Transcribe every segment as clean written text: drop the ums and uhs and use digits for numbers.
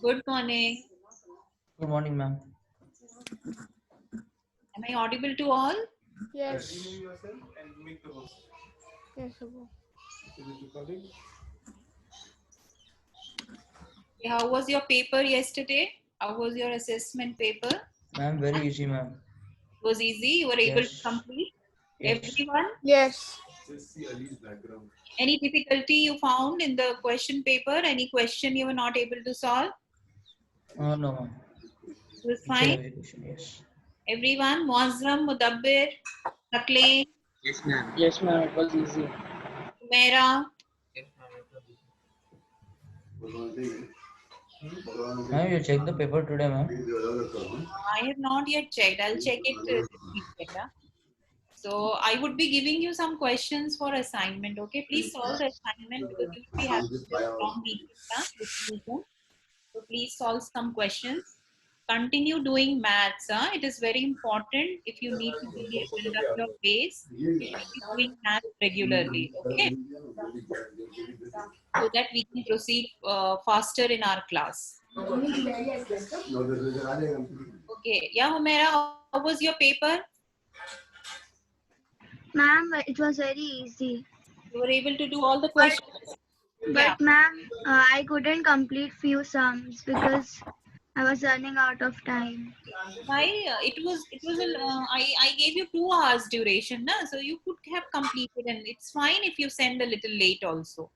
Good morning. Good morning, ma'am. Am I audible to all? Yes. Rename yourself and make the host. Yes, Abu. Is it recording? How was your paper yesterday? How was your assessment paper? Ma'am, very easy, ma'am. It was easy. You were able to Yes. complete. Yes. Everyone? Yes. Just see Ali's background. Any difficulty you found in the question paper? Any question you were not able to solve? No, ma'am. It was Each and fine. every question, yes. Everyone? Muazzam, Mudabbir, Taqleen, Yes, ma'am. Yes, ma'am. It was easy. Mera. Ma'am, you checked the paper today, ma'am. I have not yet checked. I'll check it this weekend. Huh? So I would be giving you some questions for assignment. Okay, please solve the assignment because you will be having strong weekends this weekend. So please solve some questions. Continue doing maths. It is very important. If you need to build up your base, you should be doing maths regularly. Okay, so that we can proceed faster in our class. Okay, yeah, Humaira, how was your paper? Ma'am, it was very easy. You were able to do all the questions. But ma'am, I couldn't complete few sums because I was running out of time. Why? It was I gave you 2 hours duration, na? So you could have completed, and it's fine if you send a little late also.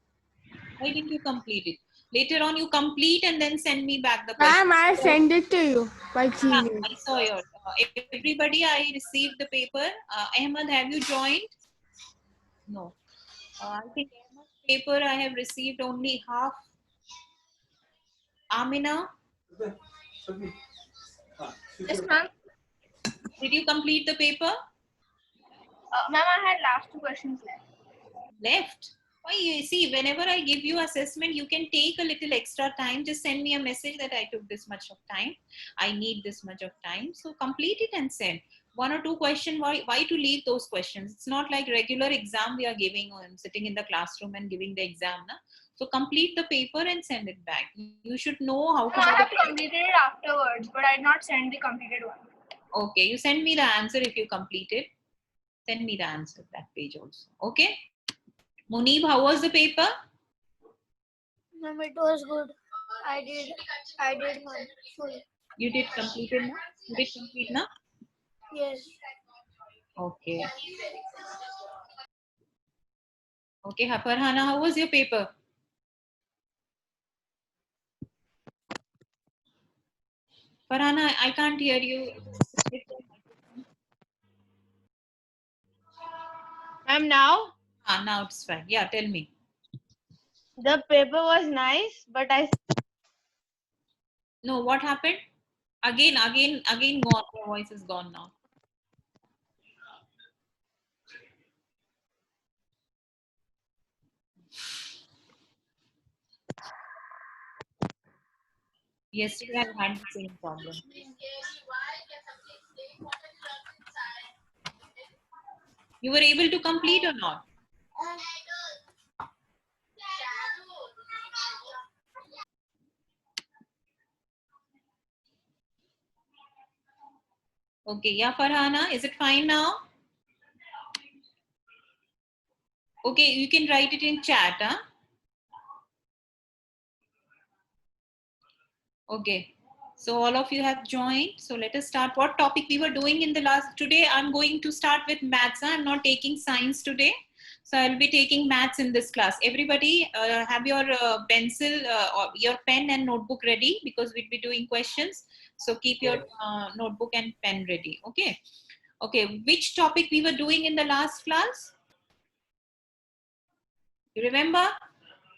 Why didn't you complete it? Later on, you complete and then send me back the question. Ma'am, I send it to you by Yeah, Gmail. I saw your. Everybody, I received the paper. Ahmed, have you joined? No. I think Ahmed's paper I have received only half. Amina, Yes, ma'am. did you complete the paper? Ma'am, I had last 2 questions left. Left. Why? You see, whenever I give you assessment, you can take a little extra time. Just send me a message that I took this much of time. I need this much of time. So complete it and send. 1 or 2 questions. Why to leave those questions? It's not like regular exam we are giving or sitting in the classroom and giving the exam. Na? So complete the paper and send it back. You should know how to I do have the completed it afterwards, but I did not send the completed one. Okay, you send me the answer if you complete it. Send me the answer, that page also. Okay. Munib, how was the paper? Ma'am, it was good. I did one full. You did complete it now? You did complete now? Yes. Okay. Okay, Farhana, how was your paper? Farhana, I can't hear you. Ma'am, now? Now it's fine. Yeah, tell me. The paper was nice, but No, what happened? Again, gone. Your voice is gone now. Yesterday I had the same problem. You were able to complete or not? Okay, yeah, Farhana, is it fine now? Okay, you can write it in chat, huh? Okay, so all of you have joined. So let us start. What topic we were doing in the last, today I'm going to start with maths. I'm not taking science today. So I'll be taking maths in this class. Everybody have your pencil or your pen and notebook ready because we'll be doing questions. So keep your notebook and pen ready. Okay. Okay, which topic we were doing in the last class? You remember?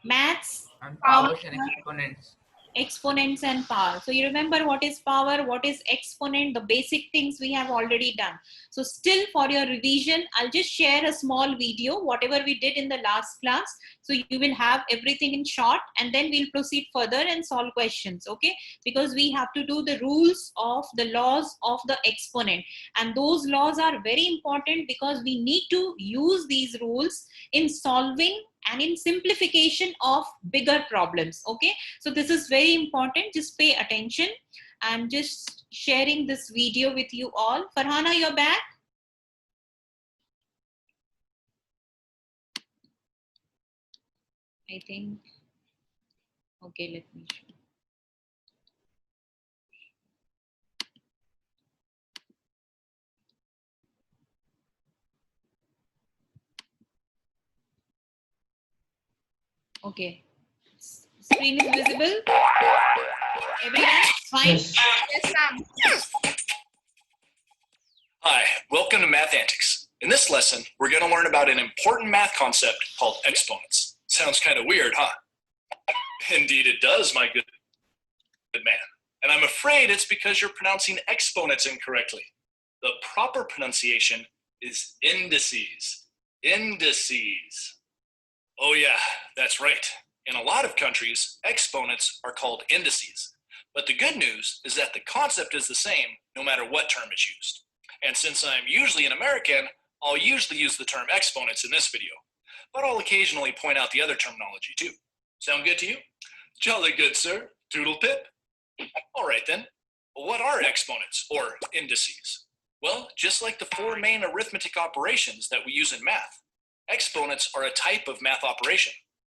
Maths, And powers and exponents. exponents and power. So you remember what is power, what is exponent, the basic things we have already done. So still for your revision, I'll just share a small video, whatever we did in the last class. So you will have everything in short, and then we'll proceed further and solve questions, okay? Because we have to do the rules of the laws of the exponent. And those laws are very important because we need to use these rules in solving and in simplification of bigger problems, okay? So this is very important. Just pay attention. I'm just sharing this video with you all. Farhana, you're back? I think, okay, let me show. Okay, screen is visible. Everyone, fine? Yes. Yes, ma'am. Hi, welcome to Math Antics. In this lesson, we're going to learn about an important math concept called exponents. Sounds kind of weird, huh? Indeed it does, my good man. And I'm afraid it's because you're pronouncing exponents incorrectly. The proper pronunciation is indices. Indices. Oh yeah, that's right. In a lot of countries, exponents are called indices. But the good news is that the concept is the same no matter what term is used. And since I'm usually an American, I'll usually use the term exponents in this video. But I'll occasionally point out the other terminology too. Sound good to you? Jolly good, sir. Toodle pip. All right then. What are exponents, or indices? Well, just like the four main arithmetic operations that we use in math, exponents are a type of math operation.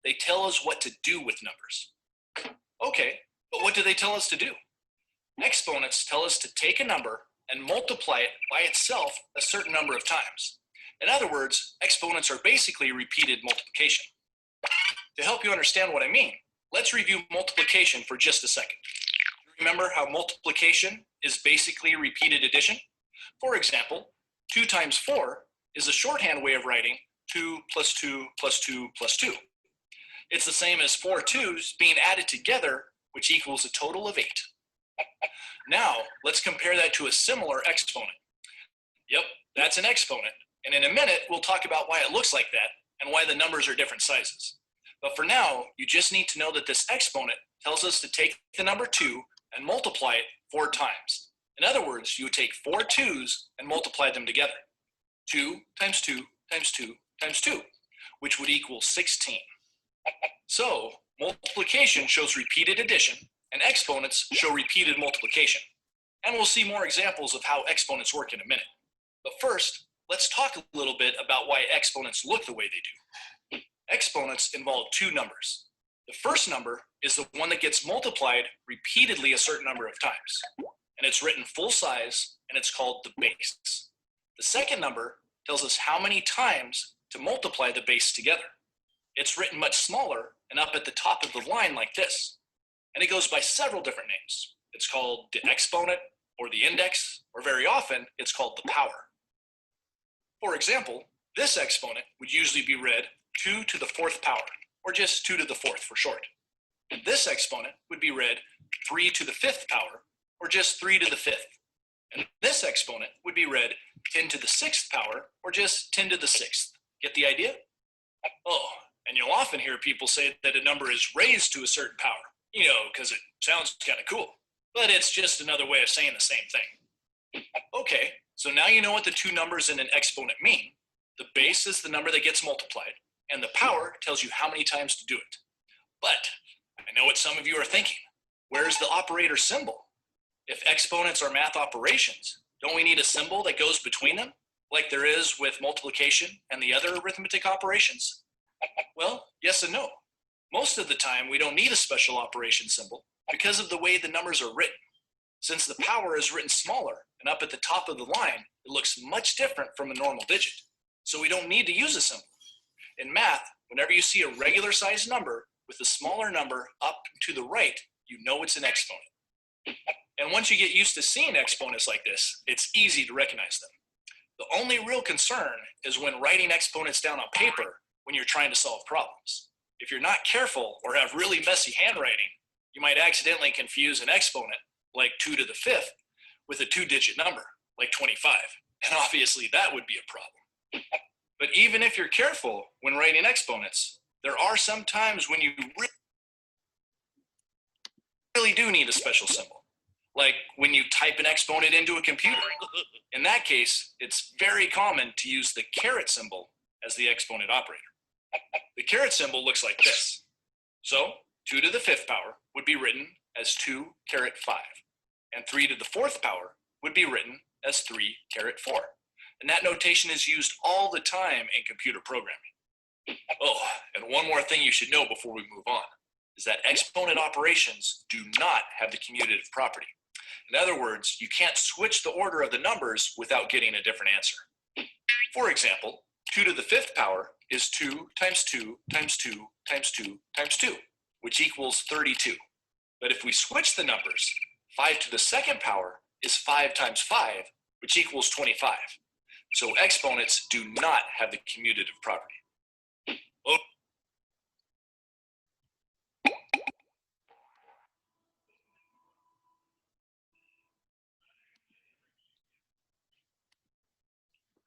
They tell us what to do with numbers. Okay, but what do they tell us to do? Exponents tell us to take a number and multiply it by itself a certain number of times. In other words, exponents are basically repeated multiplication. To help you understand what I mean, let's review multiplication for just a second. Remember how multiplication is basically repeated addition? For example, 2 times 4 is a shorthand way of writing 2 plus 2 plus 2 plus 2. It's the same as 4 2's being added together, which equals a total of 8. Now, let's compare that to a similar exponent. Yep, that's an exponent. And in a minute, we'll talk about why it looks like that and why the numbers are different sizes. But for now, you just need to know that this exponent tells us to take the number 2 and multiply it 4 times. In other words, you would take 4 2's and multiply them together. 2 times 2 times 2 times 2, which would equal 16. So, multiplication shows repeated addition, and exponents show repeated multiplication. And we'll see more examples of how exponents work in a minute. But first, let's talk a little bit about why exponents look the way they do. Exponents involve 2 numbers. The first number is the one that gets multiplied repeatedly a certain number of times. And it's written full size, and it's called the base. The second number tells us how many times to multiply the base together. It's written much smaller and up at the top of the line like this. And it goes by several different names. It's called the exponent, or the index, or very often, it's called the power. For example, this exponent would usually be read 2 to the 4th power, or just 2 to the 4th for short. This exponent would be read 3 to the 5th power, or just 3 to the 5th. And this exponent would be read 10 to the 6th power, or just 10 to the 6th. Get the idea? Oh, and you'll often hear people say that a number is raised to a certain power, you know, because it sounds kind of cool. But it's just another way of saying the same thing. Okay, so now you know what the 2 numbers in an exponent mean. The base is the number that gets multiplied, and the power tells you how many times to do it. But I know what some of you are thinking. Where's the operator symbol? If exponents are math operations, don't we need a symbol that goes between them, like there is with multiplication and the other arithmetic operations? Well, yes and no. Most of the time, we don't need a special operation symbol because of the way the numbers are written. Since the power is written smaller and up at the top of the line, it looks much different from a normal digit. So we don't need to use a symbol. In math, whenever you see a regular sized number with a smaller number up to the right, you know it's an exponent. And once you get used to seeing exponents like this, it's easy to recognize them. The only real concern is when writing exponents down on paper when you're trying to solve problems. If you're not careful or have really messy handwriting, you might accidentally confuse an exponent, like 2 to the 5th, with a 2-digit number, like 25. And obviously that would be a problem. But even if you're careful when writing exponents, there are some times when you really do need a special symbol, like when you type an exponent into a computer. In that case, it's very common to use the caret symbol as the exponent operator. The caret symbol looks like this. So 2 to the 5th power would be written as 2 caret 5, and 3 to the 4th power would be written as 3 caret 4. And that notation is used all the time in computer programming. Oh, and one more thing you should know before we move on is that exponent operations do not have the commutative property. In other words, you can't switch the order of the numbers without getting a different answer. For example, 2 to the 5th power is 2 times 2 times 2 times 2 times 2, which equals 32. But if we switch the numbers, 5 to the 2nd power is 5 times 5, which equals 25. So exponents do not have the commutative property. Oh.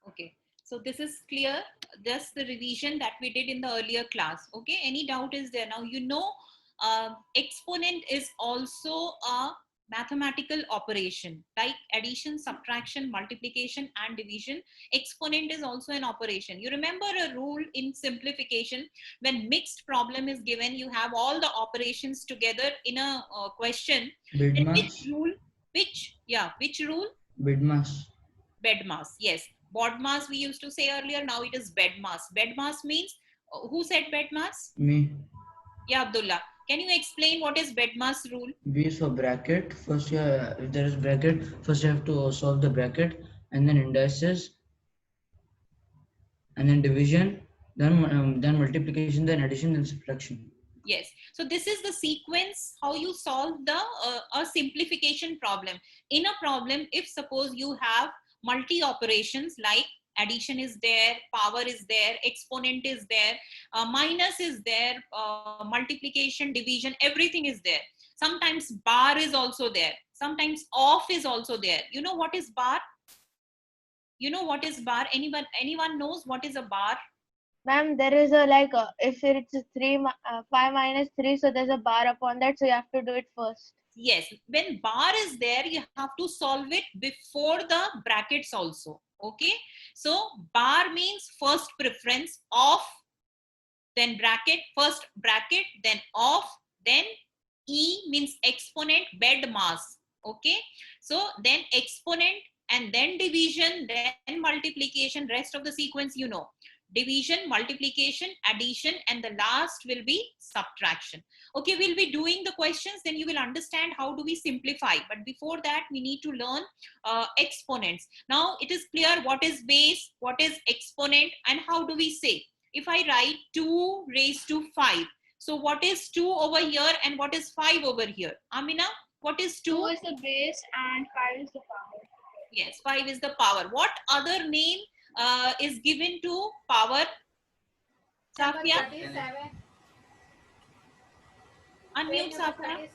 Okay, so this is clear, just the revision that we did in the earlier class. Okay, any doubt is there? Now you know exponent is also a mathematical operation like addition, subtraction, multiplication and division. Exponent is also an operation. You remember a rule in simplification: when mixed problem is given, you have all the operations together in a question. And which rule? Which rule? BIDMAS. BEDMAS, yes. BODMAS we used to say earlier, now it is BEDMAS. BEDMAS means, who said BEDMAS? Me. Yeah, Abdullah. Can you explain what is BEDMAS rule? B is for bracket. First, if there is bracket, first you have to solve the bracket, and then indices, and then division, then multiplication, then addition, then subtraction. Yes. So this is the sequence how you solve the a simplification problem. In a problem, if suppose you have multi operations like addition is there, power is there, exponent is there, minus is there, multiplication, division, everything is there. Sometimes bar is also there. Sometimes off is also there. You know what is bar? You know what is bar? Anyone knows what is a bar? Ma'am, there is a if it's 5 minus 3, so there's a bar upon that, so you have to do it first. Yes, when bar is there, you have to solve it before the brackets also. Okay, so bar means first preference, off, then bracket, first bracket, then off, then E means exponent, BEDMAS. Okay, so then exponent and then division, then multiplication, rest of the sequence you know. Division, multiplication, addition, and the last will be subtraction. Okay, we'll be doing the questions, then you will understand how do we simplify. But before that, we need to learn exponents. Now it is clear what is base, what is exponent, and how do we say. If I write 2 raised to 5, so what is 2 over here and what is 5 over here? Amina, what is 2? 2 is the base and 5 is the power. Yes, 5 is the power. What other name is given to power? Safia? Unmute Safia.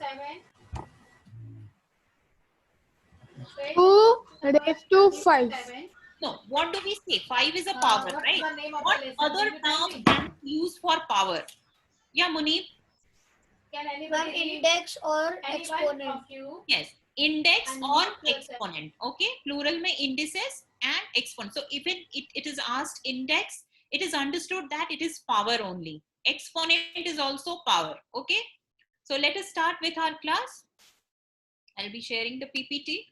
2 raised to 5. No, what do we say? 5 is a power, right? What other term can we use for power? Yeah, Munib? Index or exponent. Yes, index or exponent. Okay, plural mein indices and exponent. So if it is asked index, it is understood that it is power only. Exponent is also power. Okay, so let us start with our class. I'll be sharing the PPT.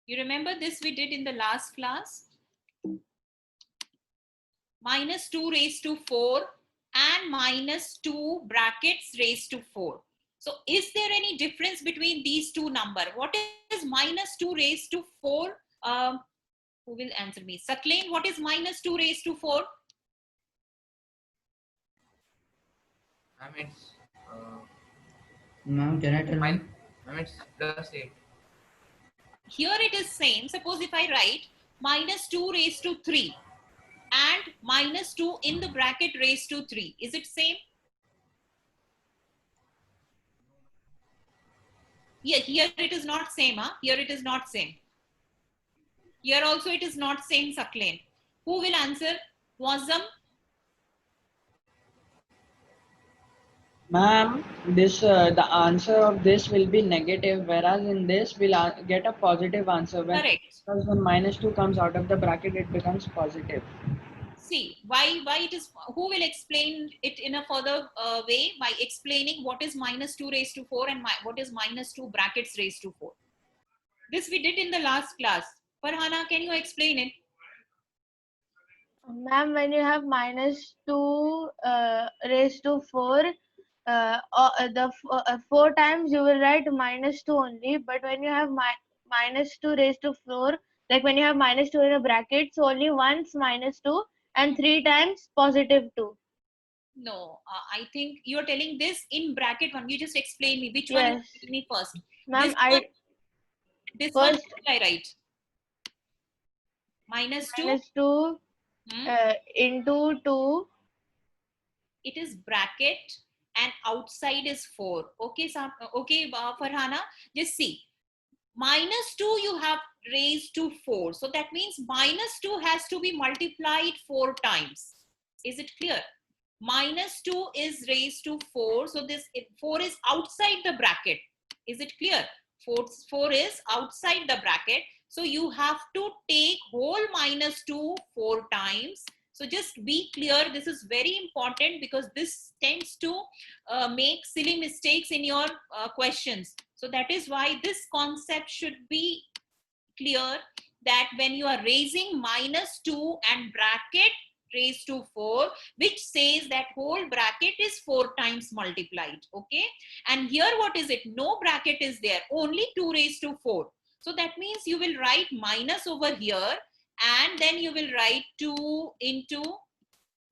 You remember this we did in the last class? Minus 2 raised to 4 and minus 2 brackets raised to 4. So is there any difference between these two numbers? What is minus 2 raised to 4? Who will answer me? Saklain, what is minus 2 raised to 4? I mean, it's Ma'am, can I tell Mine, ma'am? ma'am, it's plus 8. Here it is same. Suppose if I write minus 2 raised to 3 and minus 2 in the bracket raised to 3. Is it same? Yeah, here it is not same. Huh? Here it is not same. Here also it is not same, Saklain. Who will answer? Muazzam? Ma'am, this the answer of this will be negative, whereas in this we'll get a positive answer. Correct. Because when minus 2 comes out of the bracket, it becomes positive. See, why it is, who will explain it in a further way by explaining what is minus 2 raised to 4 and what is minus 2 brackets raised to 4. This we did in the last class. Farhana, can you explain it? Ma'am, when you have minus 2 raised to 4, the 4 times you will write minus 2 only, but when you have minus 2 raised to 4, like when you have minus 2 in a bracket, so only once minus 2 and 3 times positive 2. No, I think you are telling this in bracket one. You just explain me which one Yes. you tell me first. Ma'am, This one first I write. Minus 2. minus 2 into 2. It is bracket and outside is 4. Okay, Farhana, just see. Minus 2 you have raised to 4. So that means minus 2 has to be multiplied 4 times. Is it clear? Minus 2 is raised to 4. So this 4 is outside the bracket. Is it clear? 4 is outside the bracket. So you have to take whole minus 2 4 times. So just be clear. This is very important because this tends to make silly mistakes in your questions. So that is why this concept should be clear, that when you are raising minus 2 and bracket raised to 4, which says that whole bracket is 4 times multiplied. Okay. And here what is it? No bracket is there. Only 2 raised to 4. So that means you will write minus over here and then you will write 2 into,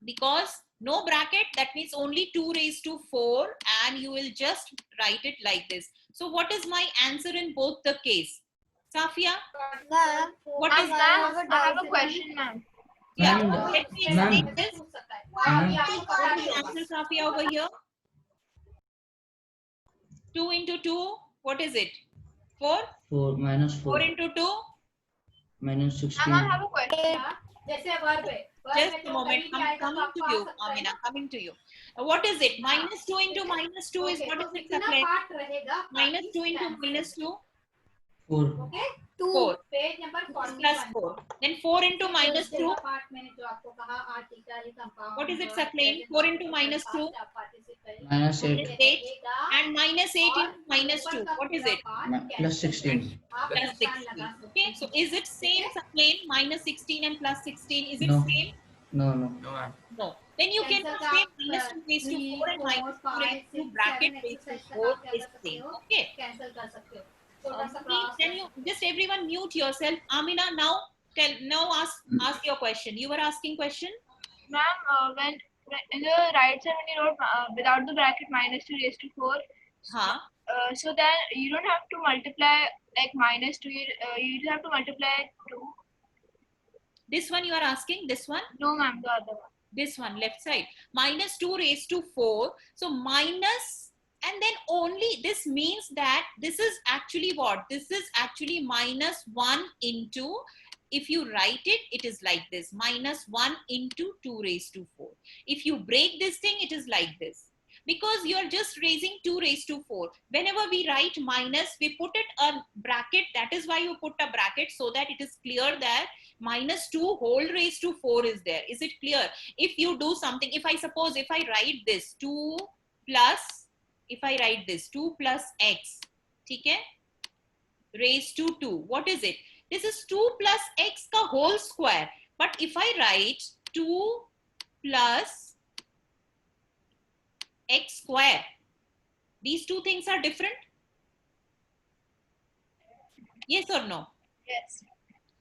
because no bracket, that means only 2 raised to 4, and you will just write it like this. So what is my answer in both the case? Safia? Ma'am, What is I have a question, ma'am. Yeah, Ma'am, let me ma'am. explain this. Ma'am. What is the answer, Safia, over here? 2 into 2, what is it? 4? 4 minus 4. 4 into 2? Minus 16. Ma'am, I have a question. Just a moment, coming to you, Amina, coming to you. What is it? Minus 2 into minus 2 is, what is it, Saklai? Minus 2 into minus 2? 4. 4. Plus 4. Then 4 into minus 2? What is it, Saklai? 4 into minus 2? Minus 8. 8. And minus 8 into minus 2. What is it? Plus 16. Plus 16. Okay, so is it same, Saklai? Minus 16 and plus 16, is it No. same? No, no. No, ma'am. No. Then you can say minus 2 raised to 4 and minus 2 raised to bracket raised to 4 is same. Okay. Please, then you just everyone mute yourself. Amina, now ask your question. You were asking question? Ma'am, when in the right side when you wrote without the bracket minus 2 raised to 4, Huh? so then you don't have to multiply like minus 2, you just have to multiply 2. This one you are asking? This one? No, ma'am, the other one. This one, left side. Minus 2 raised to 4. So minus, and then only, this means that this is actually what? This is actually minus 1 into, if you write it, it is like this. Minus 1 into 2 raised to 4. If you break this thing, it is like this. Because you are just raising 2 raised to 4. Whenever we write minus, we put it a bracket. That is why you put a bracket, so that it is clear that minus 2 whole raised to 4 is there. Is it clear? If you do something, if I write this 2 plus, if I write this 2 plus x, okay, raised to 2, what is it? This is 2 plus x ka whole square. But if I write 2 plus x square, these two things are different? Yes or no? Yes.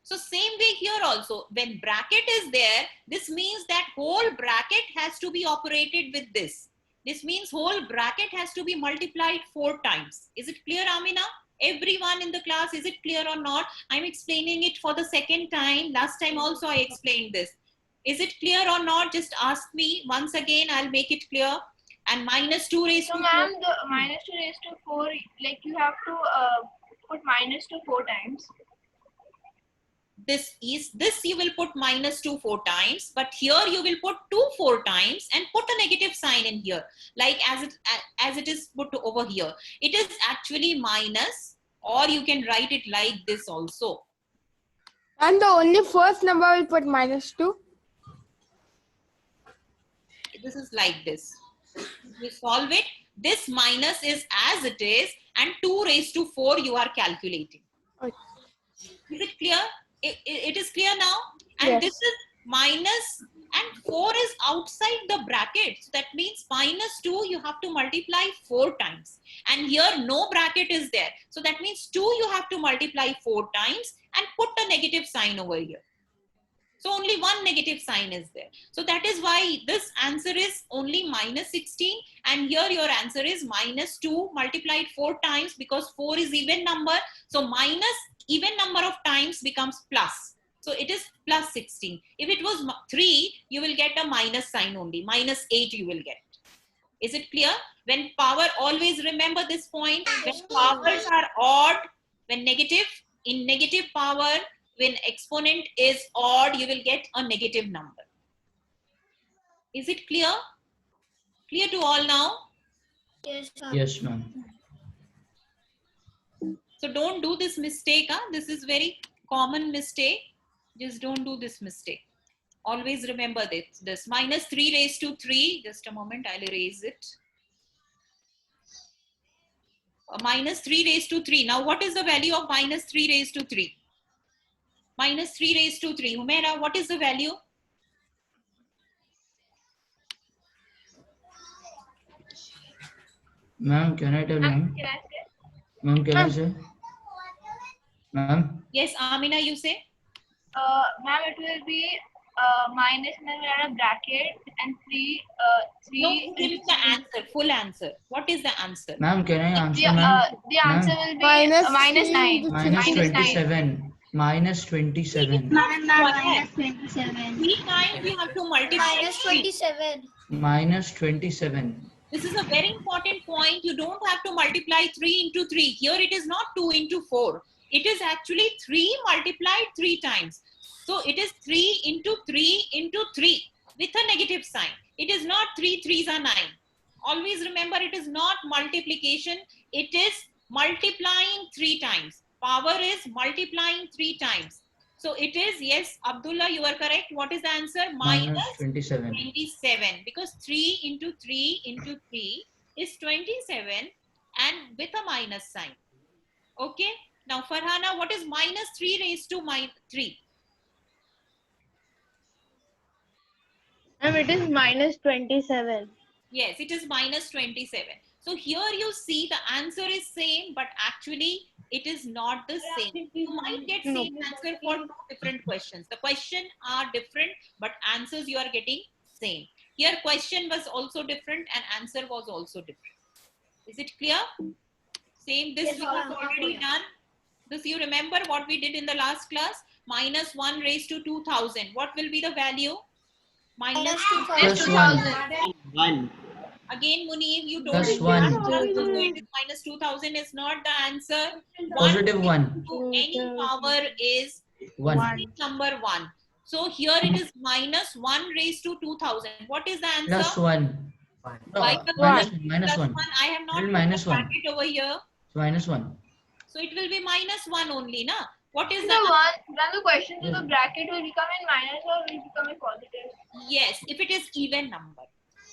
So same way here also, when bracket is there, this means that whole bracket has to be operated with this. This means whole bracket has to be multiplied 4 times. Is it clear, Amina? Everyone in the class, is it clear or not? I'm explaining it for the second time. Last time also I explained this. Is it clear or not? Just ask me once again. I'll make it clear. And minus 2 raised So to ma'am, 4. the minus 2 raised to 4, like you have to put minus 2 4 times. This you will put minus 2 4 times, but here you will put 2 4 times and put a negative sign in here, like as it is put over here. It is actually minus, or you can write it like this also. And the only first number will put -2. This is like this. You solve it. This minus is as it is, and 2 raised to 4 you are calculating. Okay. Is it clear? It is clear now. And Yes. this is minus, and 4 is outside the bracket. So that means minus 2 you have to multiply 4 times. And here no bracket is there. So that means 2 you have to multiply 4 times and put a negative sign over here. So only one negative sign is there. So that is why this answer is only minus 16. And here your answer is minus 2 multiplied 4 times, because 4 is even number. So minus even number of times becomes plus. So it is plus 16. If it was 3, you will get a minus sign only. Minus 8 you will get. Is it clear? When power, always remember this point. When powers are odd, when negative, in negative power, when exponent is odd, you will get a negative number. Is it clear? Clear to all now? Yes, ma'am. Yes, ma'am. So don't do this mistake. Huh? This is very common mistake. Just don't do this mistake. Always remember this. Minus 3 raised to 3. Just a moment, I'll erase it. Minus 3 raised to 3. Now what is the value of minus 3 raised to 3? Minus 3 raised to 3. Humaira, what is the value? Ma'am, can I tell ma'am? Can I say? Ma'am, can I say? Ma'am? Yes, Amina, you say? Ma'am, it will be minus, and then we'll add a bracket and 3. No, give me the answer, full answer. What is the answer? Ma'am, can I answer, ma'am? The answer will be Minus minus 3 9. into Minus three. 27. Minus 27. Minus 27. 3 times you have to multiply. Minus 27. Minus 27. This is a very important point. You don't have to multiply 3 into 3. Here it is not 2 into 4. It is actually 3 multiplied 3 times. So it is 3 into 3 into 3 with a negative sign. It is not 3 3s are 9. Always remember, it is not multiplication. It is multiplying 3 times. Power is multiplying 3 times. So it is, yes, Abdullah, you are correct. What is the answer? Minus 27. 27, because 3 into 3 into 3 is 27 and with a minus sign. Okay. Now Farhana, what is minus 3 raised to 3? It is minus 27. Yes, it is minus 27. So here you see the answer is same, but actually it is not the same. You might get same answer for 2 different questions. The question are different, but answers you are getting same. Here question was also different and answer was also different. Is it clear? Same, this Yes, we have ma'am. already done. This you remember what we did in the last class? Minus 1 raised to 2000. What will be the value? Minus 2000. Plus 1. 1. Again, Munib, you told Plus me 1. minus 2000 is not the answer. Positive 1. To any power is 1. number 1. So here it is minus 1 raised to 2000. What is the answer? Plus 1. No, Why the minus plus 1. I have not It will put minus the 1. bracket over here. Minus 1. So it will be minus 1 only, na? What is The the one, then the question to the bracket will become in minus or will become in positive. Yes, if it is even number.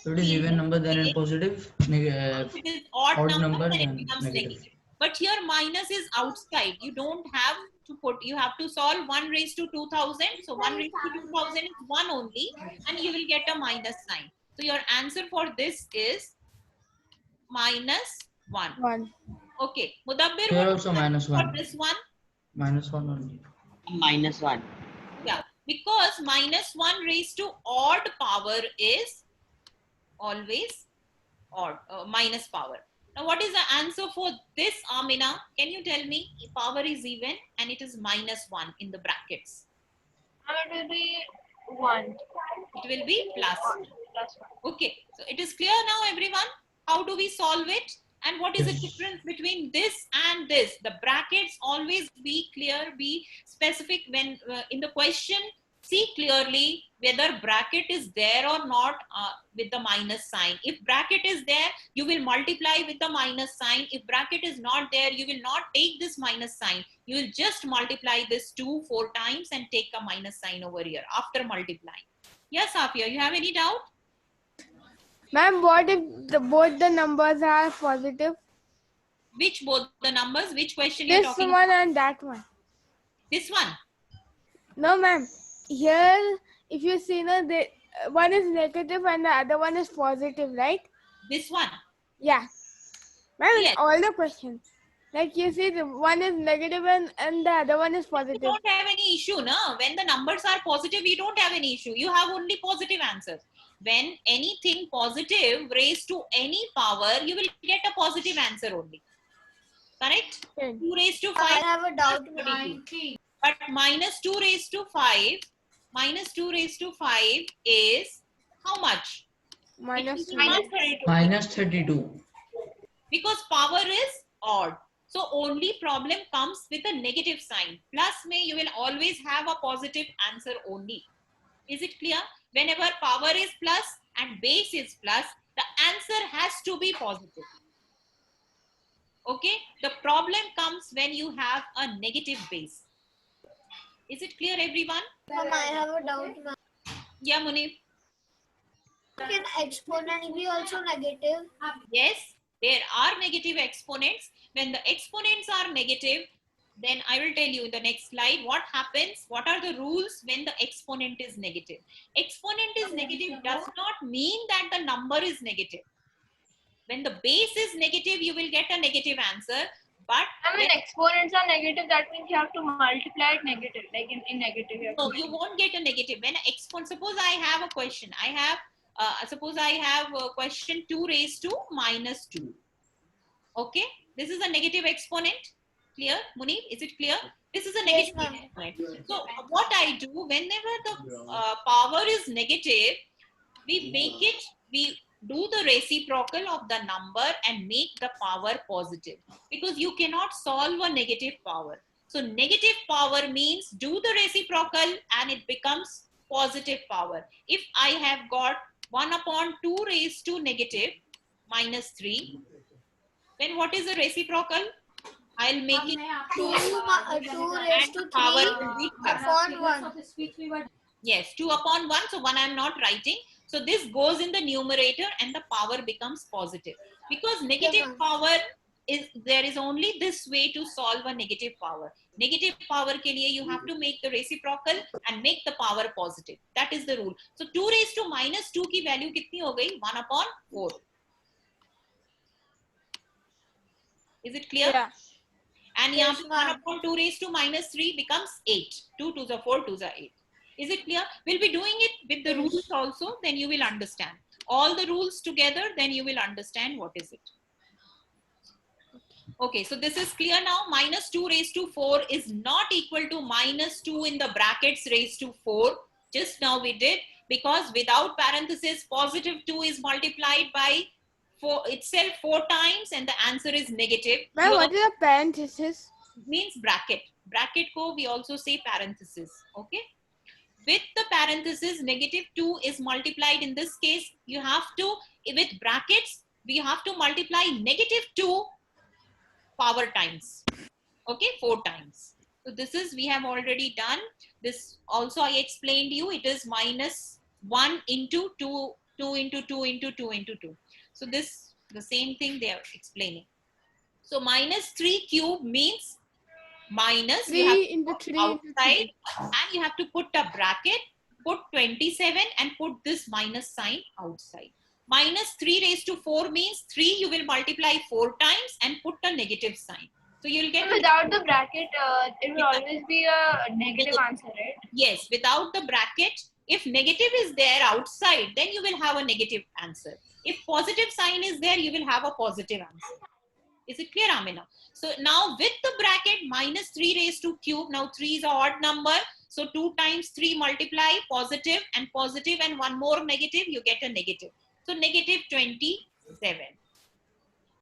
If it is even number, then in positive. If it is odd, Odd number, number, then it then becomes negative. negative. But here minus is outside. You don't have to put, you have to solve 1 raised to 2000. So 1 raised to 2000 is 1 only, and you will get a minus sign. So your answer for this is minus 1. 1. Okay. Mudabbir, Here what also is the minus answer for 1. this one? Minus 1 only. Minus 1. Yeah, because minus 1 raised to odd power is always odd, minus power. Now, what is the answer for this, Amina? Can you tell me? Power is even and it is minus 1 in the brackets. It will be 1. It will be plus. Plus 1. Okay, so it is clear now, everyone. How do we solve it? And what is the difference between this and this? The brackets always be clear, be specific when in the question. See clearly whether bracket is there or not with the minus sign. If bracket is there, you will multiply with the minus sign. If bracket is not there, you will not take this minus sign. You will just multiply this 2 4 times and take a minus sign over here after multiplying. Yes, Afia, you have any doubt? Ma'am, what if both the numbers are positive? Which both the numbers? Which question you're This talking one about? and that one. This one. No, ma'am. Here, if you see, one is negative and the other one is positive, right? This one. Yeah. Ma'am, in Yes. all the questions. Like you see, the one is negative and the other one is You positive. don't have any issue, no? When the numbers are positive, you don't have any issue. You have only positive answers. When anything positive raised to any power, you will get a positive answer only. Correct? Okay. 2 raised to 5. I have a doubt. 32. But minus 2 raised to 5, minus 2 raised to 5 is how much? Minus It is 2. minus 32. Minus 32. Because power is odd. So only problem comes with a negative sign. Plus may you will always have a positive answer only. Is it clear? Whenever power is plus and base is plus, the answer has to be positive. Okay? The problem comes when you have a negative base. Is it clear, everyone? Ma'am, I have a doubt. Ma'am. Yeah, Munif. Can exponent be also negative? Yes, there are negative exponents. When the exponents are negative, then I will tell you in the next slide what happens. What are the rules when the exponent is negative? Exponent is negative does not mean that the number is negative. When the base is negative, you will get a negative answer. But I mean, exponents are negative. That means you have to multiply it negative, like in negative. no, you won't get a negative. When exponent, suppose I have a question. Suppose I have a question 2 raised to minus 2. Okay, this is a negative exponent. Clear, Munir? Is it clear? This is a negative Yes, ma'am. exponent. So what I do whenever the power is negative, we do the reciprocal of the number and make the power positive, because you cannot solve a negative power. So negative power means do the reciprocal and it becomes positive power. If I have got 1 upon 2 raised to negative minus 3, then what is the reciprocal? I'll make it 2 raised to 3 power will be plus. upon 1. Yes, 2 upon 1. So 1 I am not writing. So this goes in the numerator and the power becomes positive. Because negative power is, there is only this way to solve a negative power. Negative power ke liye you have to make the reciprocal and make the power positive. That is the rule. So 2 raised to minus 2 ki value kitni ho gayi? 1 upon 4. Is it clear? Yeah. And Yes, yes, 1 ma'am. upon 2 raised to minus 3 becomes 8. 2 to the 4 to the 8. Is it clear? We'll be doing it with the rules also, then you will understand. All the rules together, then you will understand what is it. Okay, so this is clear now. Minus 2 raised to 4 is not equal to minus 2 in the brackets raised to 4. Just now we did, because without parenthesis, positive 2 is multiplied by 4 itself 4 times and the answer is negative. Ma'am, what is a parenthesis? Means bracket. Bracket ko we also say parenthesis. Okay. With the parenthesis, negative 2 is multiplied. In this case, you have to, with brackets, we have to multiply negative 2 power times. Okay, 4 times. So this is, we have already done. This also I explained you, it is minus 1 into 2, 2 into 2 into 2 into 2. So this, the same thing they are explaining. So minus 3 cube means minus 3 you have to into put 3 outside and you have to put a bracket, put 27 and put this minus sign outside. Minus 3 raised to 4 means 3 you will multiply 4 times and put a negative sign. So you will get Without the bracket, it will always be a negative answer, right? Yes, without the bracket, if negative is there outside, then you will have a negative answer. If positive sign is there, you will have a positive answer. Is it clear, Amina? So now with the bracket minus 3 raised to cube, now 3 is an odd number. So 2 times 3 multiply positive and one more negative, you get a negative. So negative 27.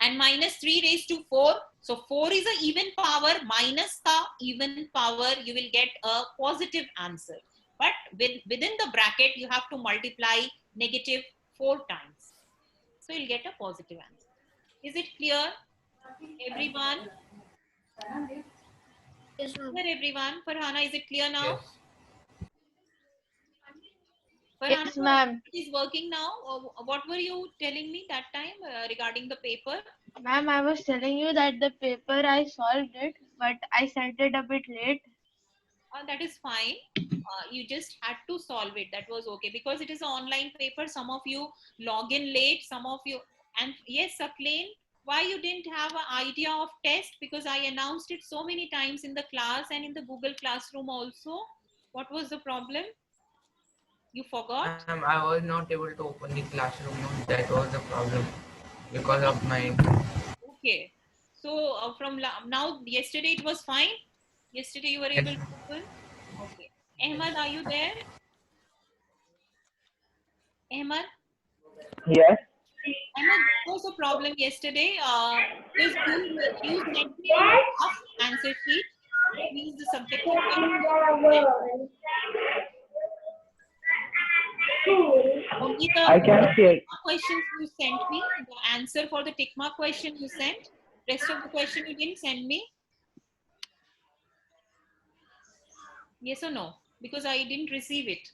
And minus 3 raised to 4. So 4 is an even power, minus the even power, you will get a positive answer. But within the bracket, you have to multiply negative 4 times. So you'll get a positive answer. Is it clear, everyone? Yes, ma'am. Clear, everyone? Farhana, is it clear now? Yes. Farhana, Yes, ma'am. it is working now. What were you telling me that time regarding the paper? Ma'am, I was telling you that the paper I solved it, but I sent it a bit late. That is fine. You just had to solve it. That was okay because it is an online paper. Some of you log in late, some of you. And yes, Saklain, why you didn't have an idea of test? Because I announced it so many times in the class and in the Google Classroom also. What was the problem? You forgot? I was not able to open the classroom. That was the problem because of my. Okay. So from now, yesterday it was fine. Yesterday you were Yes. able to open. Okay. Ahmad, are you there? Ahmad? Yes. Ahmad, there was a problem yesterday. Just you sent me a rough answer sheet. Means the subject. Only the I can see it. questions you sent me, the answer for the tick mark question you sent. Rest of the question you didn't send me. Yes or no? Because I didn't receive it.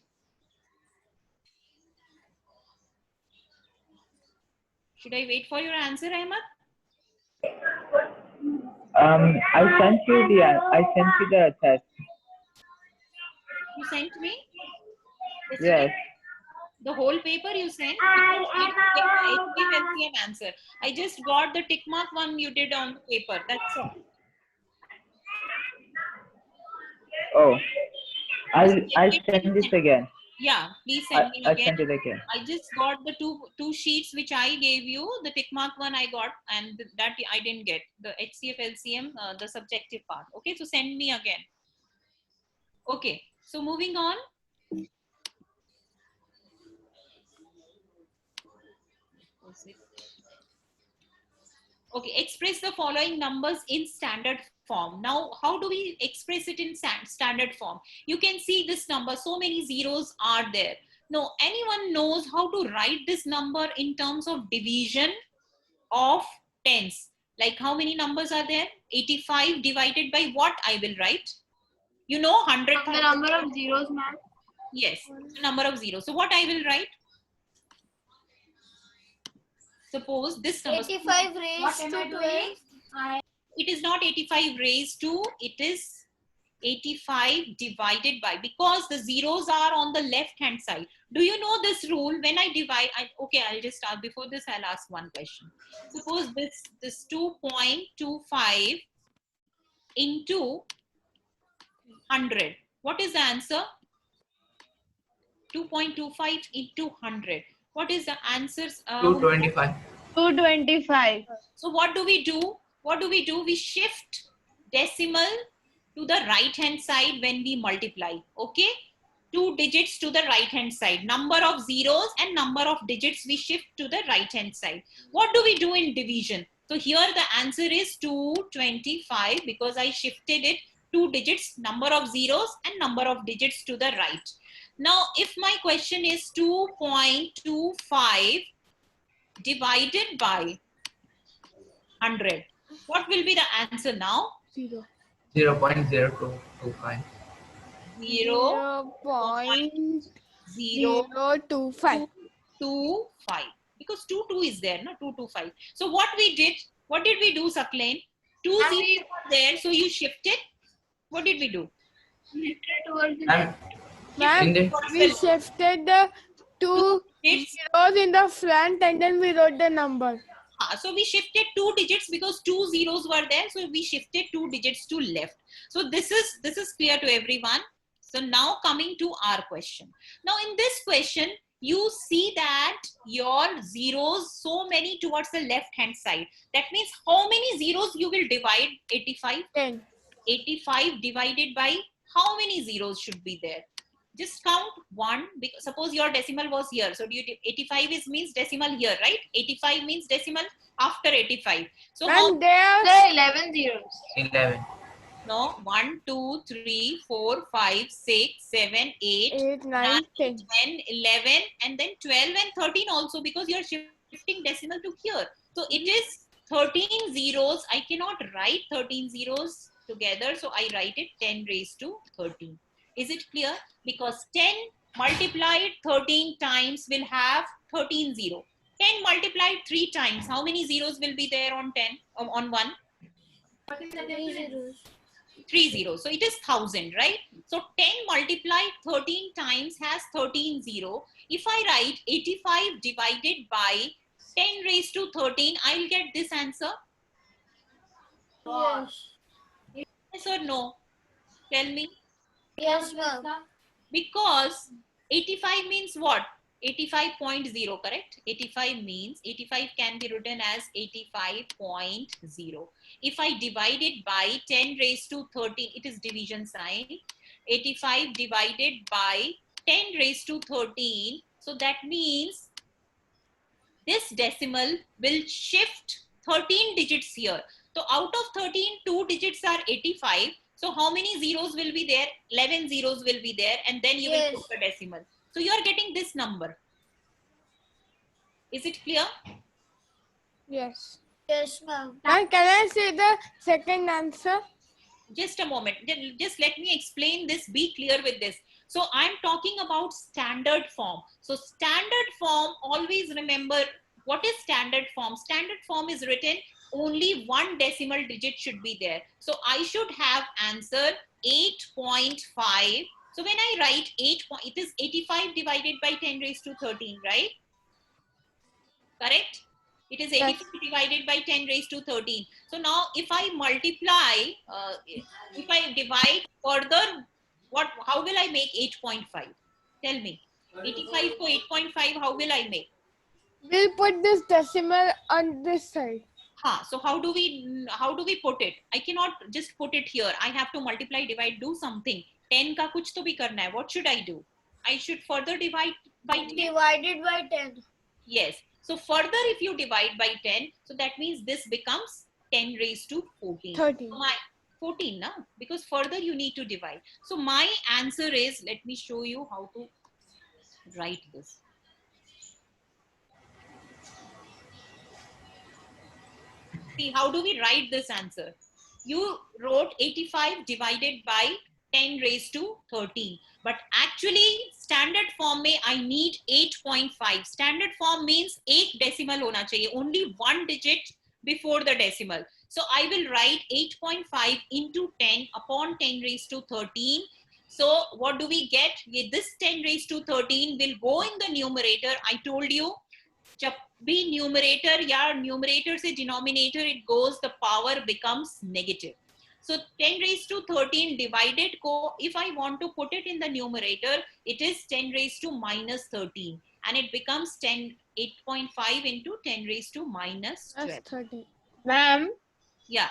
Should I wait for your answer, Ahmad? I sent you the test. You sent me? Yes. The whole paper you sent? I didn't get the LCM answer. I just got the tick mark one you did on the paper. That's all. Oh, I'll send this again. Yeah, please send me I'll again. send it again. I just got the two sheets which I gave you. The tick mark one I got, and that I didn't get. The HCF LCM, the subjective part. Okay, so send me again. Okay, so moving on. Okay, express the following numbers in standard form. Now, how do we express it in standard form? You can see this number, so many zeros are there. Now, anyone knows how to write this number in terms of division of tens? Like how many numbers are there? 85 divided by what I will write? You know 100. The number of zeros, ma'am. Yes, the number of zeros. So what I will write? Suppose this number. 85 raised to 12. It is not 85 raised to, it is 85 divided by, because the zeros are on the left hand side. Do you know this rule? When I divide, okay, I'll just start. Before this, I'll ask one question. Suppose this 2.25 into 100. What is the answer? 2.25 into 100. What is the answer? 225. 225. So what do we do? What do? We shift decimal to the right hand side when we multiply. Okay? 2 digits to the right hand side. Number of zeros and number of digits we shift to the right hand side. What do we do in division? So here the answer is 225 because I shifted it 2 digits, number of zeros and number of digits to the right. Now, if my question is 2.25 divided by 100, what will be the answer now? 0.0225. 0.025. Because 2 is there, no? 225. So what we did? What did we do, Saklain? 2 zeros are there, so you shifted. What did we do? Ma'am, we shifted the 2 zeros in the front and then we wrote the number. So we shifted 2 digits because 2 zeros were there. So we shifted 2 digits to left. So this is clear to everyone. So now coming to our question. Now in this question, you see that your zeros, so many towards the left hand side. That means how many zeros you will divide 85? 10. 85 divided by how many zeros should be there? Just count one, because suppose your decimal was here. So 85 is means decimal here, right? 85 means decimal after 85. So how, And there There are 11 zeros. 11. no, 1, 2, 3, 4, 5, 6, 7, 8, 8, 9, 9, 10. 10, 11, and then 12 and 13 also, because you're shifting decimal to here. So it is 13 zeros. I cannot write 13 zeros together. So I write it 10 raised to 13. Is it clear? Because 10 multiplied 13 times will have 13 zero. 10 multiplied 3 times. How many zeros will be there on 10? On 1? 3 zeros. 3 zeros. So it is 1000, right? So 10 multiplied 13 times has 13 zero. If I write 85 divided by 10 raised to 13, I'll get this answer. Yes. Yes or no? Tell me. Yes, ma'am. Because 85 means what? 85.0, correct? 85 means 85 can be written as 85.0. If I divide it by 10 raised to 13, it is division sign. 85 divided by 10 raised to 13. So that means this decimal will shift 13 digits here. So out of 13, 2 digits are 85. So how many zeros will be there? 11 zeros will be there, and then you will put the decimal. So you are getting this number. Is it clear? Yes. Yes, ma'am. And can I say the second answer? Just a moment. Just let me explain this. Be clear with this. So I'm talking about standard form. So standard form, always remember what is standard form. Standard form is written only one decimal digit should be there. So I should have answer 8.5. So when I write 8, it is 85 divided by 10 raised to 13, right? Correct? It is 85 divided by 10 raised to 13. So now if I multiply, if I divide further, how will I make 8.5? Tell me. 85 to 8.5, how will I make? We'll put this decimal on this side. So how do we put it? I cannot just put it here. I have to multiply, divide, do something. 10 ka kuch to bhi karna hai. What should I do? I should further divide by 10. Divided by 10. Yes. So further, if you divide by 10, so that means this becomes 10 raised to 14. 13. 14, na? Because further you need to divide. So my answer is, let me show you how to write this. See, how do we write this answer? You wrote 85 divided by 10 raised to 13. But actually, standard form mein I need 8.5. Standard form means 8 decimal hona chahiye. Only one digit before the decimal. So I will write 8.5 into 10 upon 10 raised to 13. So what do we get? This 10 raised to 13 will go in the numerator. I told you, जब भी numerator या numerator से denominator it goes, the power becomes negative. So 10 raised to 13 divided ko, if I want to put it in the numerator, it is 10 raised to minus 13. And it becomes 8.5 into 10 raised to minus 12. That's 13. Ma'am, Yeah.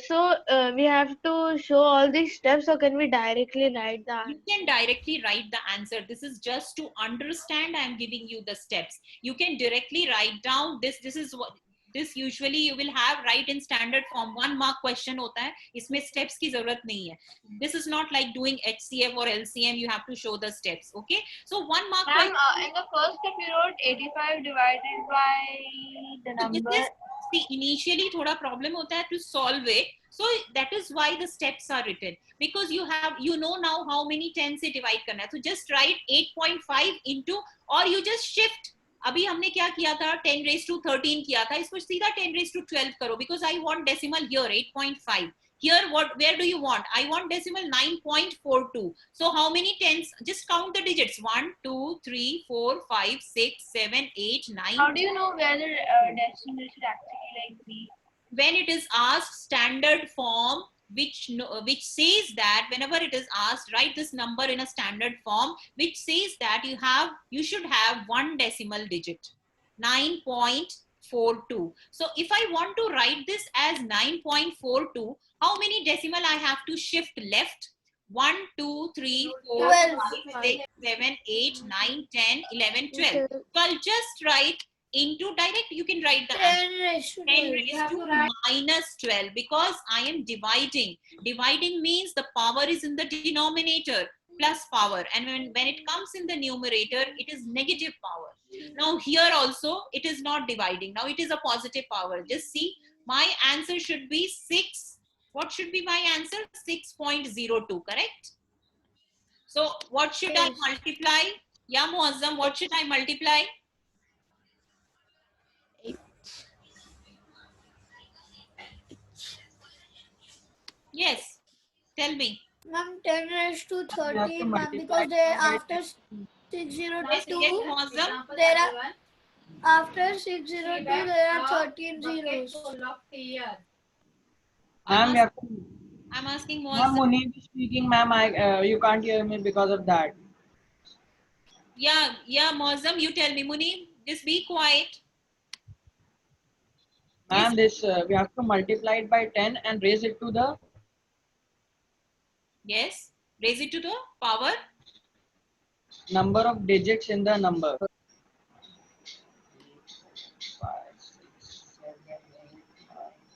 so we have to show all these steps, or can we directly write the answer? You can directly write the answer. This is just to understand. I am giving you the steps. You can directly write down this. This is what this usually you will have write in standard form. 1 mark question hota hai. Isme steps ki zarurat nahi hai. This is not like doing HCF or LCM. You have to show the steps. Okay. So 1 mark question. In the first step, you wrote 85 divided by the So number. this is, see, initially thoda problem hota hai to solve it. So that is why the steps are written, because you know now how many 10 se divide karna hai. So just write 8.5 into, or you just shift. अभी हमने क्या किया था 10 raised to 13 किया था, इसको सीधा 10 raised to 12 करो, because I want decimal here 8.5. Here where do you want? I want decimal 9.42. So how many tens? Just count the digits. 1, 2, 3, 4, 5, 6, 7, 8, 9. How do you know whether decimal should actually like be? When it is asked standard form, which says that whenever it is asked, write this number in a standard form, which says that you should have one decimal digit, 9.42. So if I want to write this as 9.42, how many decimal I have to shift left? 1, 2, 3, 4, 5, 6, 7, 8, 9, 10, 11, 12. So I'll just write into direct, you can write the 10 raised to 10 12. raised to minus 12 because I am dividing. Dividing means the power is in the denominator plus power, and when it comes in the numerator, it is negative power. Now here also it is not dividing. Now it is a positive power. Just see, my answer should be 6. What should be my answer? 6.02, correct? So what should I multiply? Yeah, Muazzam, what should I multiply? Yes, tell me. Ma'am, 10 raised to You have to 13, ma'am, multiply because they by after 10. 602, Yes, Muazzam. there are after 602 there are 13 zeros. Ma'am, you have to. I'm asking Ma'am, Muazzam. Munib is speaking, ma'am. You can't hear me because of that. Yeah, Muazzam, you tell me. Munib, just be quiet. Ma'am, this we have to multiply it by 10 and raise it to the Yes, raise it to the power. number of digits in the number. 5, 6, 7, 8, 9,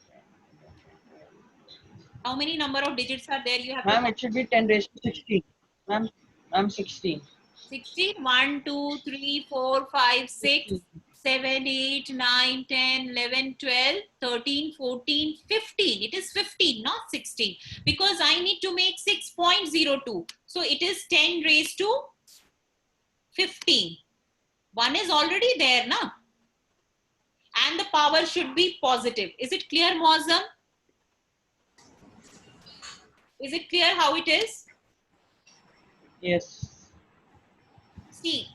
10, 11, 12. How many number of digits are there? You have Ma'am, to it should be 10 raised to 16. Ma'am, I'm 16. 16. 1, 2, 3, 4, 5, 6, 7, 8, 9, 10, 11, 12, 13, 14, 15. It is 15, not 16. Because I need to make 6.02. So it is 10 raised to 15. 1 is already there, na? And the power should be positive. Is it clear, Muazzam? Is it clear how it is? Yes. See,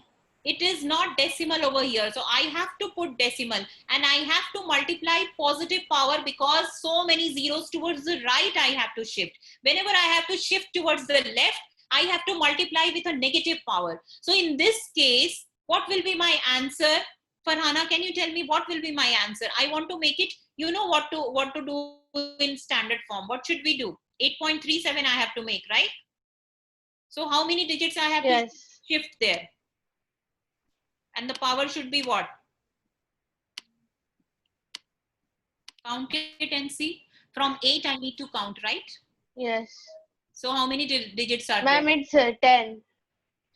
it is not decimal over here. So I have to put decimal and I have to multiply positive power because so many zeros towards the right I have to shift. Whenever I have to shift towards the left, I have to multiply with a negative power. So in this case, what will be my answer? Farhana, can you tell me what will be my answer? I want to make it, you know what to do in standard form. What should we do? 8.37 I have to make, right? So how many digits I have to shift there? And the power should be what? Count it and see. From 8 I need to count, right? Yes. So how many digits are Ma'am, there? it's 10.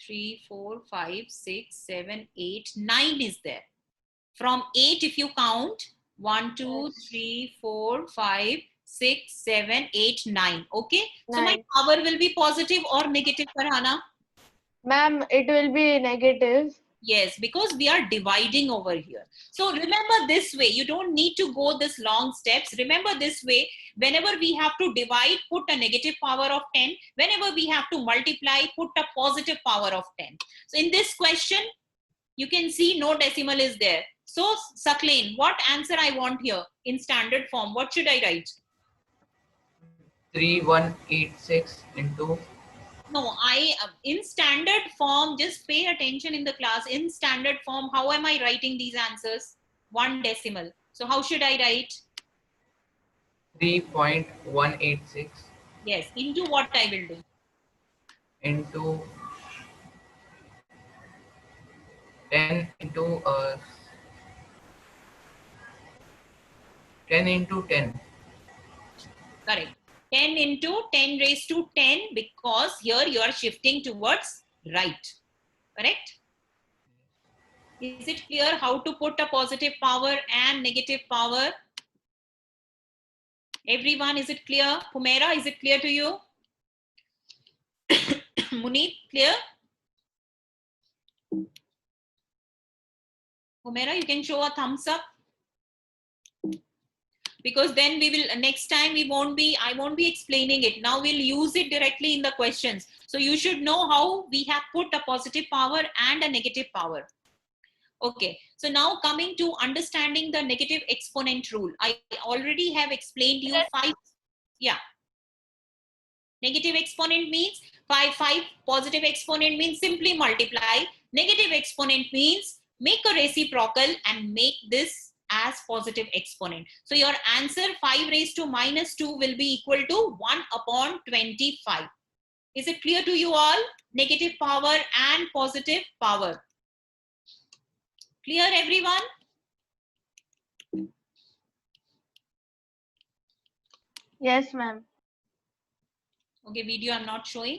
3, 4, 5, 6, 7, 8, 9 is there. From 8 if you count, 1, 2, 3, 4, 5, 6, 7, 8, 9. Okay. So my 9. power will be positive or negative, Farhana? Ma'am, it will be negative. Yes, because we are dividing over here. So remember this way, you don't need to go this long steps. Remember this way, whenever we have to divide, put a negative power of 10. Whenever we have to multiply, put a positive power of 10. So in this question, you can see no decimal is there. So Sakleen, what answer I want here in standard form? What should I write? 3186 into. No, in standard form, just pay attention in the class. In standard form, how am I writing these answers? 1 decimal. So how should I write? 3.186. Yes, into what I will do? Into 10 into 10 into 10. Correct. 10 into 10 raised to 10 because here you are shifting towards right. Correct? Is it clear how to put a positive power and negative power? Everyone, is it clear? Humaira, is it clear to you? Munib, clear? Humaira, you can show a thumbs up. Because then we will, next time I won't be explaining it. Now we'll use it directly in the questions. So you should know how we have put a positive power and a negative power. Okay, so now coming to understanding the negative exponent rule. I already have explained you 5. Yeah. Negative exponent means 5, 5. Positive exponent means simply multiply. Negative exponent means make a reciprocal and make this as positive exponent. So your answer 5 raised to minus 2 will be equal to 1 upon 25. Is it clear to you all? Negative power and positive power. Clear everyone? Yes, ma'am. Okay, video I'm not showing.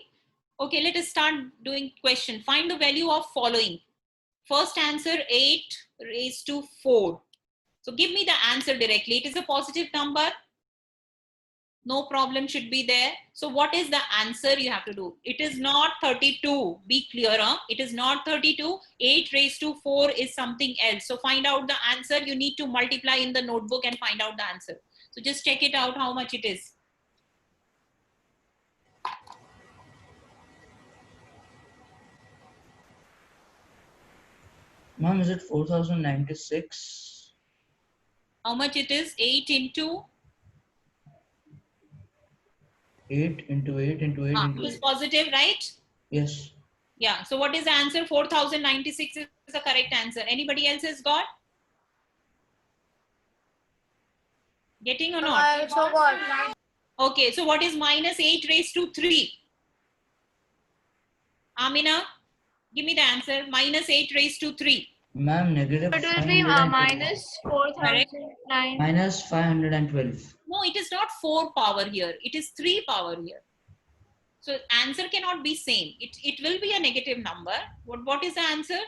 Okay, let us start doing question. Find the value of following. First answer 8 raised to 4. So give me the answer directly. It is a positive number. No problem should be there. So what is the answer you have to do? It is not 32. Be clear, huh? It is not 32. 8 raised to 4 is something else. So find out the answer. You need to multiply in the notebook and find out the answer. So just check it out how much it is. Ma'am, is it 4096? How much it is? 8 into? 8 into 8 into 8 into It is 8. positive, right? Yes. Yeah. So what is the answer? 4096 is the correct answer. Anybody else has got? Getting or not? I also got. Okay. So what is minus 8 raised to 3? Amina, give me the answer. Minus 8 raised to 3. Ma'am, negative It will be 512. minus 4009. Minus 512. No, it is not 4 power here. It is 3 power here. So answer cannot be same. It will be a negative number. What is the answer?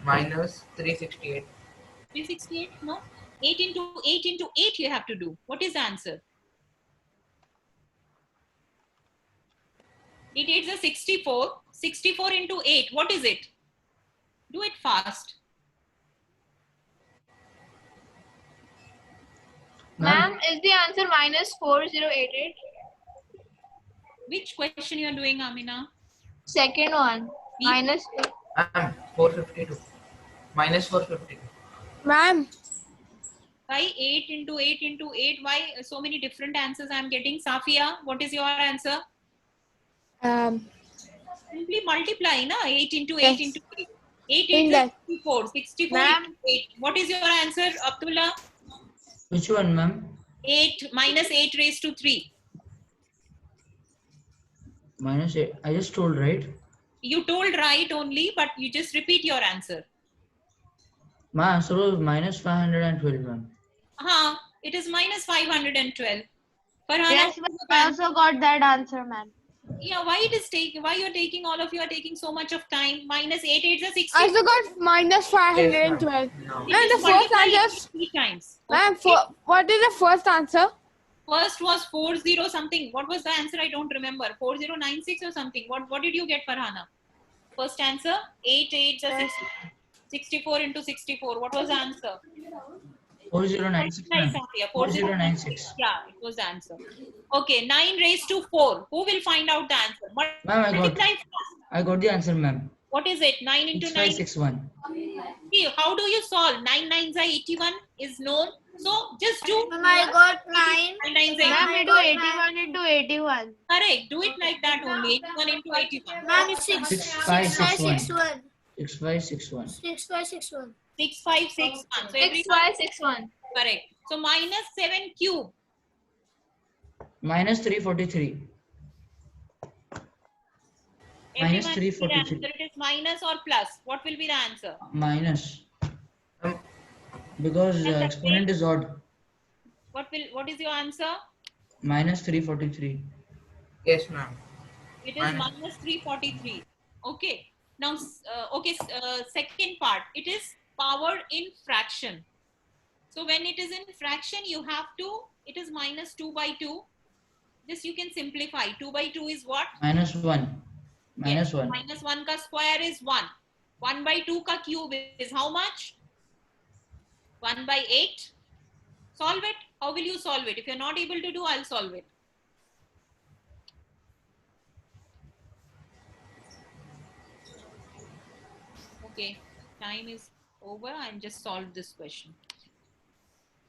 Minus 368. 368? No. 8 into 8 into 8 you have to do. What is the answer? 8 8 is 64. 64 into 8. What is it? Do it fast. Ma'am, is the answer minus 4088? Which question you are doing, Amina? Second one. Minus 452. Minus 450. Ma'am, Why 8 into 8 into 8? Why so many different answers I am getting? Safia, what is your answer? Simply multiply, na? 8 into 8 into 8. 8 In is that. 64. 64 into 8. What is your answer, Abdullah? Which one, ma'am? 8 minus 8 raised to 3. Minus 8. I just told, right? You told right only, but you just repeat your answer. My answer was minus 512, ma'am. It is minus 512. Farhana, Yes, ma'am. I also got that answer, ma'am. yeah, why it is taking? Why you're taking all of you are taking so much of time? Minus 8 8 is a 60. I also got minus 512. Ma'am, the first answer. 3 times. Ma'am, what is the first answer? First was 40 something. What was the answer? I don't remember. 4096 or something. What did you get, Farhana? First answer 8 8 is 64 into 64. What was the answer? 4096, ma'am. 4096. Yeah, it was the answer. Okay, 9 raised to 4. Who will find out the answer? Ma'am, I got the answer, ma'am. What is it? 9 into 9? 6561. See, how do you solve? 9 9s are 81 is known. So just do. I got 9. 9 9s are Ma'am, 81. we do 81 into 81. Correct. Do it like that only. 81 into 81. Ma'am, it's 6561. 6561. 6561. 6561. So 6561. correct. So minus 7 cube. Minus 343. Minus Everyone 343. answer it is minus or plus. What will be the answer? Minus. Because exponent is odd. What is your answer? Minus 343. Yes, ma'am. It is minus 343. Okay. Now, second part. It is power in fraction. So when it is in fraction, you have to. It is minus 2 by 2. This you can simplify. 2 by 2 is what? Minus 1. Minus 1. Minus 1 ka square is 1. 1 by 2 ka cube is how much? 1 by 8. Solve it. How will you solve it? If you're not able to do, I'll solve it. Okay, time is over. I'll just solve this question.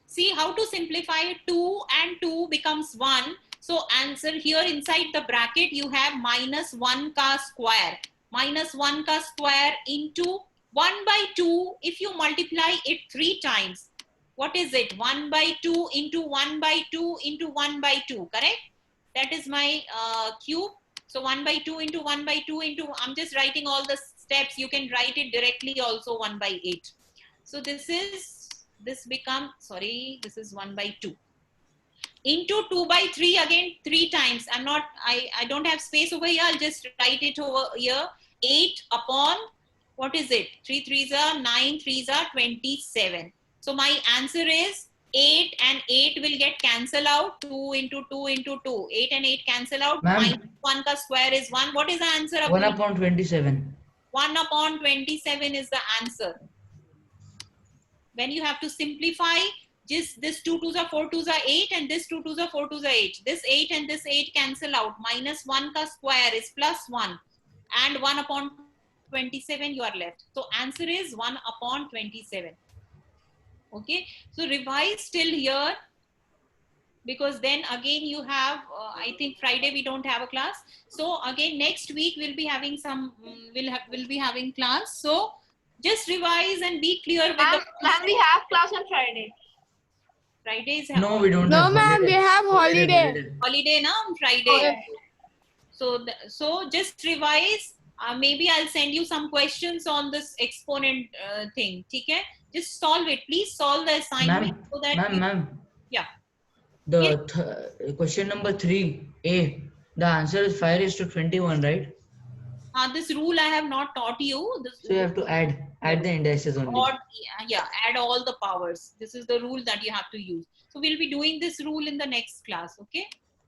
See how to simplify 2 and 2 becomes 1. So answer here inside the bracket, you have minus 1 ka square. Minus 1 ka square into 1 by 2. If you multiply it 3 times, what is it? 1 by 2 into 1 by 2 into 1 by 2, correct? That is my cube. So 1 by 2 into 1 by 2 into, I'm just writing all the steps. You can write it directly also 1 by 8. So this is 1 by 2. Into 2 by 3 again 3 times. I don't have space over here. I'll just write it over here. 8 upon, what is it? 3 3s are 9, 3s are 27. So my answer is 8 and 8 will get cancel out. 2 into 2 into 2. 8 and 8 cancel out. Minus 1 ka square is 1. What is the answer? 1 upon 27. 1 upon 27 is the answer. When you have to simplify, just this 2 2s are 4 2s are 8 and this 2 2s are 4 2s are 8. This 8 and this 8 cancel out. Minus 1 ka square is plus 1 and 1 upon 27 you are left. So answer is 1 upon 27. Okay, so revise till here, because then again you have I think Friday we don't have a class. So again next week we'll be having some we'll be having class. So just revise and be clear with the Ma'am, we have class on Friday. Fridays. No, we don't. No, have ma'am, we have holiday. Holiday na on Friday. Okay. So just revise. Maybe I'll send you some questions on this exponent thing. Okay? Just solve it. Please solve the assignment so that. Ma'am. Yeah. The question number 3A. The answer is 5:21, right? This rule I have not taught you. So you have to add the indices only. Or, yeah, add all the powers. This is the rule that you have to use. So we'll be doing this rule in the next class. Okay.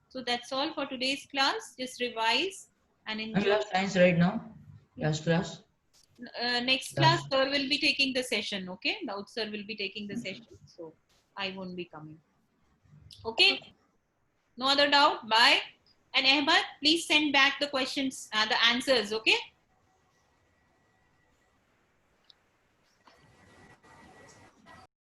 So that's all for today's class. Just revise and enjoy. And you have science right now? Last class? Next class, sir will be taking the session. Okay. Daud sir will be taking the session. So I won't be coming. Okay. No other doubt. Bye. And Ahmad, please send back the questions, the answers. Okay.